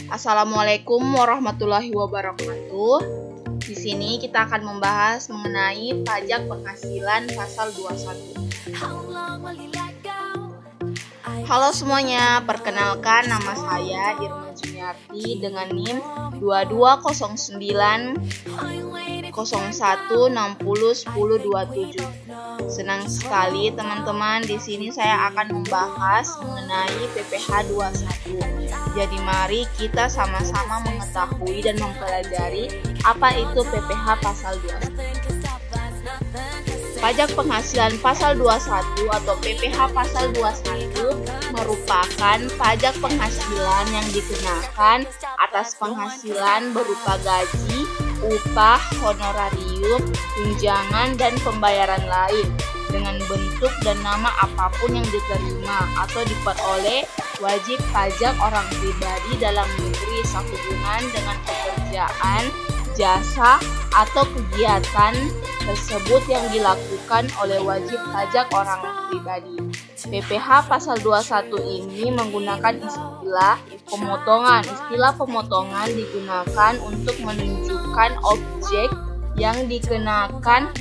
Assalamualaikum warahmatullahi wabarakatuh. Di sini kita akan membahas mengenai pajak penghasilan pasal 21. Halo semuanya, perkenalkan nama saya Irma Juniarti dengan NIM 220901601027. Senang sekali teman-teman, di sini saya akan membahas mengenai PPh 21. Jadi mari kita sama-sama mengetahui dan mempelajari apa itu PPh pasal 21. Pajak penghasilan pasal 21 atau PPh pasal 21 merupakan pajak penghasilan yang dikenakan atas penghasilan berupa gaji, upah, honorarium, tunjangan, dan pembayaran lain dengan bentuk dan nama apapun yang diterima atau diperoleh wajib pajak orang pribadi dalam negeri sehubungan dengan pekerjaan, jasa, atau kegiatan tersebut yang dilakukan oleh wajib pajak orang pribadi. PPh pasal 21 ini menggunakan istilah pemotongan. Istilah pemotongan digunakan untuk menunjukkan objek yang dikenakan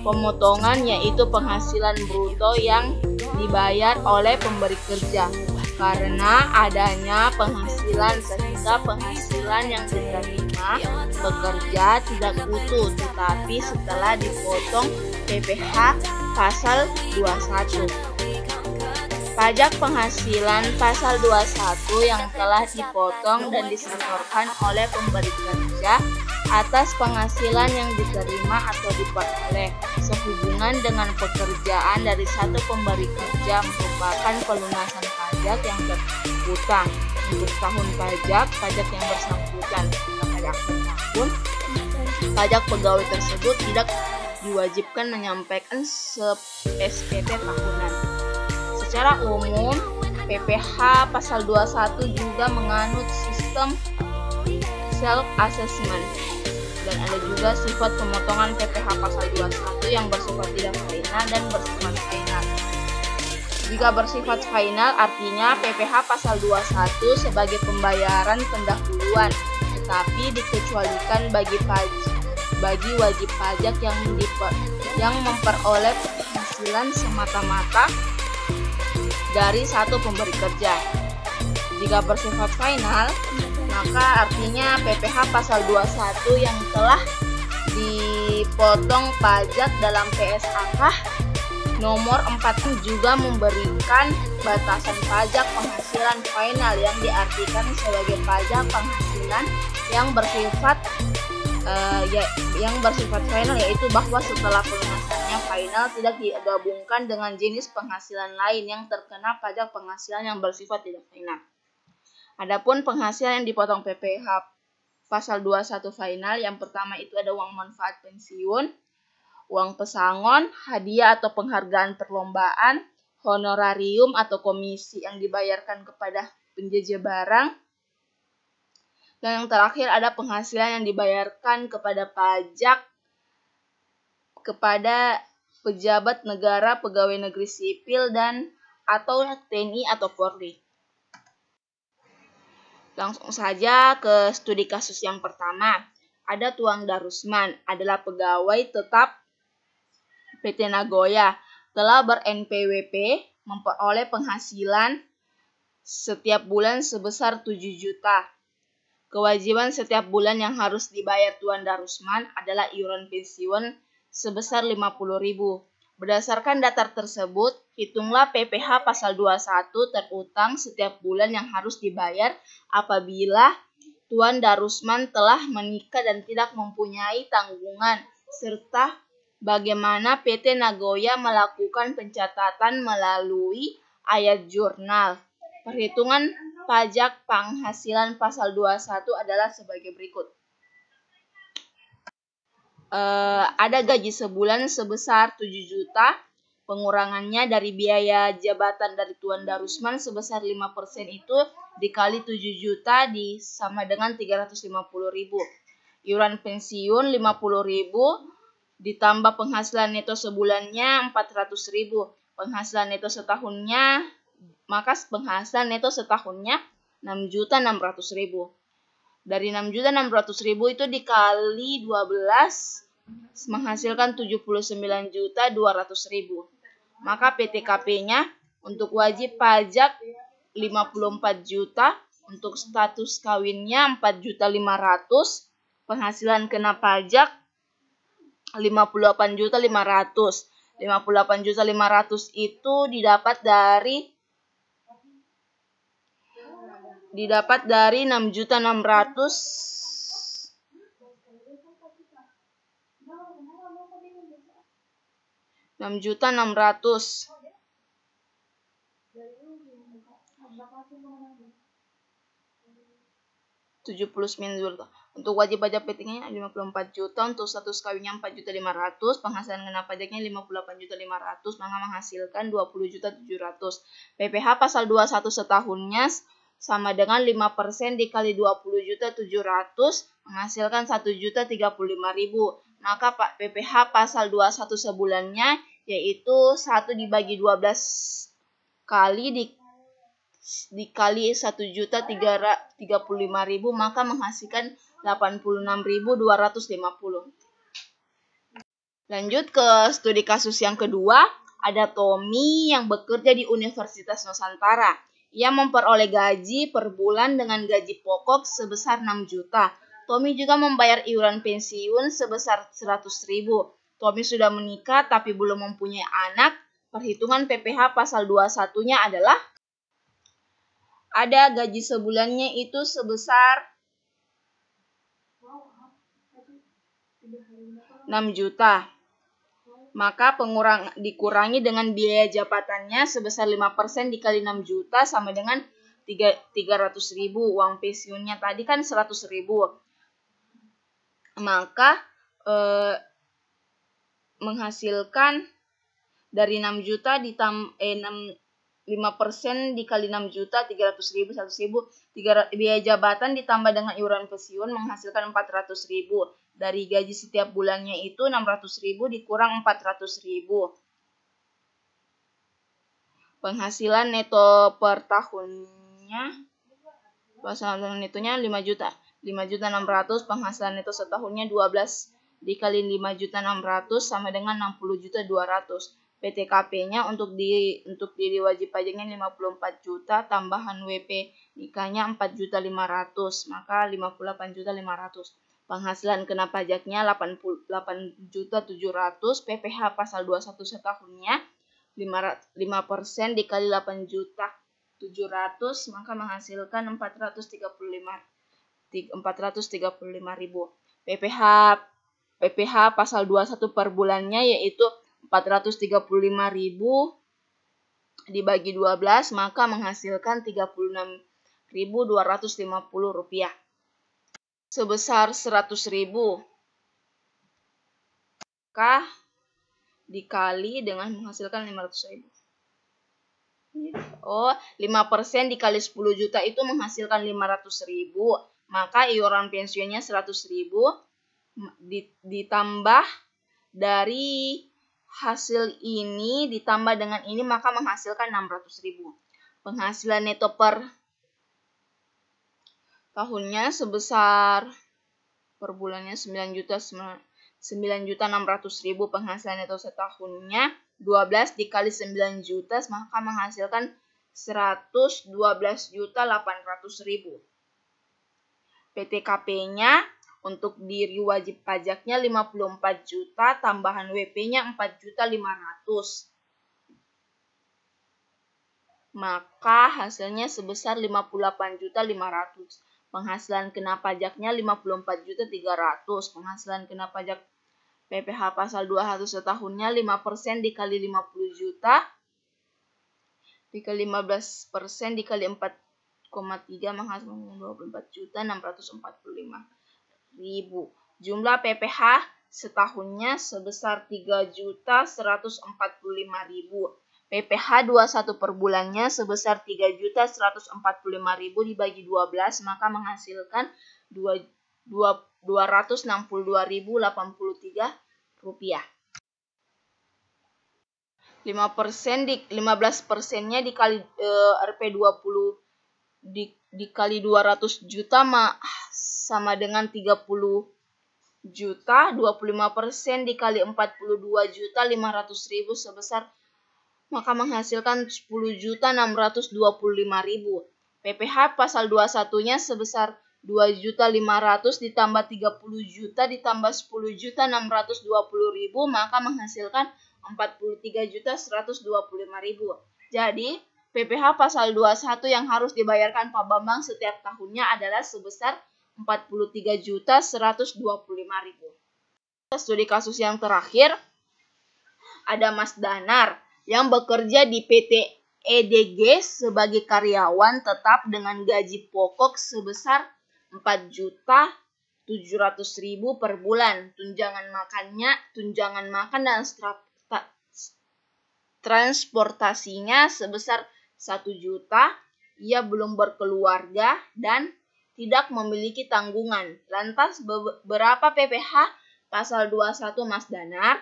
pemotongan, yaitu penghasilan bruto yang dibayar oleh pemberi kerja. Karena adanya penghasilan sehingga penghasilan yang diterima pekerja tidak utuh, tetapi setelah dipotong PPh pasal 21. Pajak penghasilan pasal 21 yang telah dipotong dan disetorkan oleh pemberi kerja atas penghasilan yang diterima atau diperoleh sehubungan dengan pekerjaan dari satu pemberi kerja merupakan pelunasan pajak yang berhutang untuk tahun pajak yang bersangkutan. Pada akhir tahun, pajak pegawai tersebut tidak diwajibkan menyampaikan SPT tahunan. Secara umum, PPh pasal 21 juga menganut sistem self-assessment. Dan ada juga sifat pemotongan PPh pasal 21 yang bersifat tidak final dan bersifat final. Jika bersifat final artinya PPh pasal 21 sebagai pembayaran pendahuluan, tetapi dikecualikan bagi wajib pajak yang memperoleh penghasilan semata-mata dari satu pemberi kerja. Jika bersifat final, maka artinya PPh pasal 21 yang telah dipotong pajak dalam PSAK nomor 4 juga memberikan batasan pajak penghasilan final yang diartikan sebagai pajak penghasilan yang bersifat final, yaitu bahwa setelah pelunasannya final tidak digabungkan dengan jenis penghasilan lain yang terkena pajak penghasilan yang bersifat tidak final. Adapun penghasilan yang dipotong PPh pasal 21 final, yang pertama itu ada uang manfaat pensiun, uang pesangon, hadiah atau penghargaan perlombaan, honorarium atau komisi yang dibayarkan kepada penjajah barang, dan yang terakhir ada penghasilan yang dibayarkan kepada pajak kepada pejabat negara, pegawai negeri sipil, dan atau TNI atau Polri. Langsung saja ke studi kasus yang pertama. Ada Tuan Darusman, adalah pegawai tetap PT Nagoya, telah ber-NPWP, memperoleh penghasilan setiap bulan sebesar 7 juta. Kewajiban setiap bulan yang harus dibayar Tuan Darusman adalah iuran pensiun sebesar 50.000. Berdasarkan data tersebut, hitunglah PPh pasal 21 terutang setiap bulan yang harus dibayar apabila Tuan Darusman telah menikah dan tidak mempunyai tanggungan, serta bagaimana PT Nagoya melakukan pencatatan melalui ayat jurnal. Perhitungan pajak penghasilan pasal 21 adalah sebagai berikut. Ada gaji sebulan sebesar 7 juta, pengurangannya dari biaya jabatan dari Tuan Darusman sebesar 5% itu dikali 7 juta sama dengan 350.000. Iuran pensiun 50.000 ditambah penghasilan neto sebulannya 400.000. Penghasilan neto setahunnya, maka penghasilan neto setahunnya 6.600.000. Dari 6.600.000 itu dikali 12 menghasilkan 79.200.000. Maka PTKP-nya untuk wajib pajak 54 juta, untuk status kawinnya 4.500.000, penghasilan kena pajak 58.500.000. 58.500.000 itu didapat dari 6.600.000. Untuk wajib pajak PT-nya 54 juta, untuk status kawinnya 4.500.000, penghasilan kena pajaknya 58.500.000, maka menghasilkan 20.700.000. PPh pasal 21 setahunnya sama dengan 5% dikali 20.700.000 menghasilkan 1.035.000. Maka PPh pasal 21 sebulannya yaitu 1 dibagi 12 kali dikali 1.035.000, maka menghasilkan 86.250. Lanjut ke studi kasus yang kedua, ada Tommy yang bekerja di Universitas Nusantara. Ia memperoleh gaji per bulan dengan gaji pokok sebesar 6 juta. Tommy juga membayar iuran pensiun sebesar 100.000. Tommy sudah menikah tapi belum mempunyai anak. Perhitungan PPh pasal 21-nya adalah ada gaji sebulannya itu sebesar 6 juta. Maka dikurangi dengan biaya jabatannya sebesar 5% dikali 6 juta sama dengan 300.000. Uang pensiunnya tadi kan 100.000. Maka menghasilkan dari 6 juta 5% dikali 6 juta, 300.000, 100.000. Biaya jabatan ditambah dengan iuran pensiun menghasilkan 400.000. Dari gaji setiap bulannya itu 600.000 dikurang 400.000. Penghasilan neto per tahunnya, penghasilan netonya 5 juta. 5.600.000, penghasilan neto setahunnya 12 dikali 5.600.000 sama dengan 60.200.000. PTKP-nya untuk diri wajib pajaknya 54 juta, tambahan WP nikahnya 4.500.000, maka 58.500.000. Penghasilan kena pajaknya 88.700.000, PPh pasal 21 setahunnya 5% dikali 8.700.000, maka menghasilkan 435.000. PPh pasal 21 per bulannya yaitu 435.000 dibagi 12, maka menghasilkan 36.250 rupiah. Sebesar 100.000 maka dikali dengan menghasilkan 500.000. 5% dikali 10 juta itu menghasilkan 500.000. Maka iuran pensiunnya 100.000 ditambah dari hasil ini ditambah dengan ini, maka menghasilkan 600.000. Penghasilan neto per tahunnya sebesar per bulannya 9.600.000. Penghasilan neto setahunnya 12 dikali 9 juta, maka menghasilkan 112.800.000. PTKP-nya untuk diri wajib pajaknya 54 juta, tambahan WP-nya 4.500.000. Maka hasilnya sebesar 58.500.000. Penghasilan kena pajaknya 54.300.000. Penghasilan kena pajak PPh pasal 21 setahunnya 5% dikali 50 juta dikali 15% dikali 4,3 menghasilkan 24.645.000. Jumlah PPh setahunnya sebesar 3.145.000. PPh 21 per bulannya sebesar 3.145.000 dibagi 12, maka menghasilkan 262.083 rupiah. 15%-nya dikali Rp20 dikali 200 juta sama dengan 30 juta, 25% dikali 42 juta 500.000 maka menghasilkan 10.625.000. PPh pasal 21-nya sebesar 2.500.000 ditambah 30 juta ditambah 10.620.000 maka menghasilkan 43.125.000. Jadi, PPh pasal 21 yang harus dibayarkan Pak Bambang setiap tahunnya adalah sebesar 43.125.000. Studi kasus yang terakhir, ada Mas Danar yang bekerja di PT EDG sebagai karyawan tetap dengan gaji pokok sebesar 4.700.000 per bulan. Tunjangan makan dan transportasinya sebesar 1 juta. Ia belum berkeluarga dan tidak memiliki tanggungan. Lantas berapa PPh pasal 21 Mas Danar?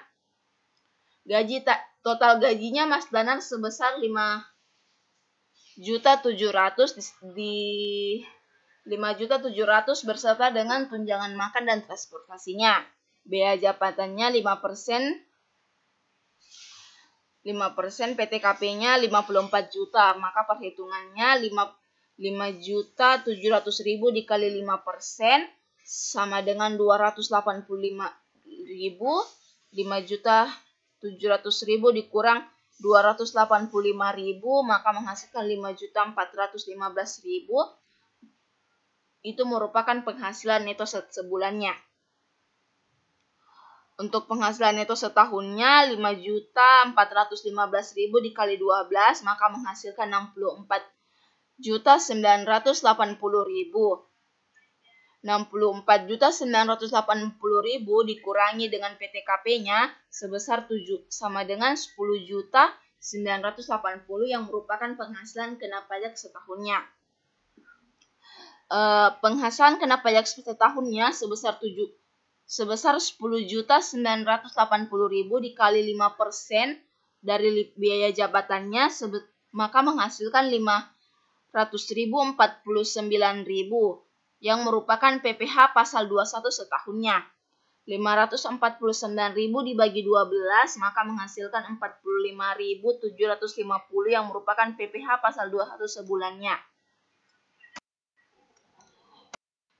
Total gajinya Mas Danar sebesar 5.700.000 di 5.700.000 berserta dengan tunjangan makan dan transportasinya. Biaya jabatannya 5%, PTKP-nya 54 juta, maka perhitungannya 5.700.000 dikali 5% sama dengan 285.000. 5.700.000 dikurang 285.000 maka menghasilkan 5.415.000. Itu merupakan penghasilan neto sebulannya. Untuk penghasilan neto setahunnya 5.415.000 dikali 12 maka menghasilkan 64.980.000. 64.980.000 dikurangi dengan PTKP-nya sebesar 7 sama dengan 10.980 yang merupakan penghasilan kena pajak setahunnya. Penghasilan kena pajak setahunnya sebesar 10.980.000 dikali 5% dari biaya jabatannya maka menghasilkan 500.049.000 yang merupakan PPh pasal 21 setahunnya. 549.000 dibagi 12 maka menghasilkan 45.750 yang merupakan PPh pasal 21 sebulannya.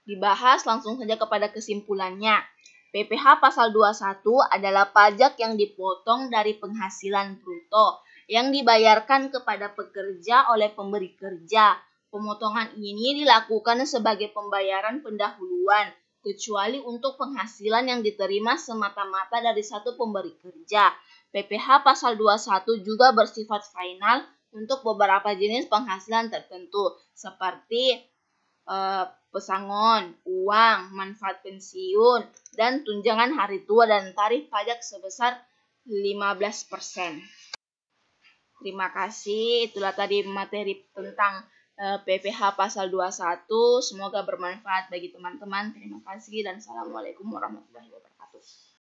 Dibahas langsung saja kepada kesimpulannya. PPh pasal 21 adalah pajak yang dipotong dari penghasilan bruto yang dibayarkan kepada pekerja oleh pemberi kerja. Pemotongan ini dilakukan sebagai pembayaran pendahuluan, kecuali untuk penghasilan yang diterima semata-mata dari satu pemberi kerja. PPh pasal 21 juga bersifat final untuk beberapa jenis penghasilan tertentu, seperti pesangon, uang, manfaat pensiun, dan tunjangan hari tua dan tarif pajak sebesar 15%. Terima kasih, itulah tadi materi tentang PPh pasal 21. Semoga bermanfaat bagi teman-teman. Terima kasih dan assalamualaikum warahmatullahi wabarakatuh.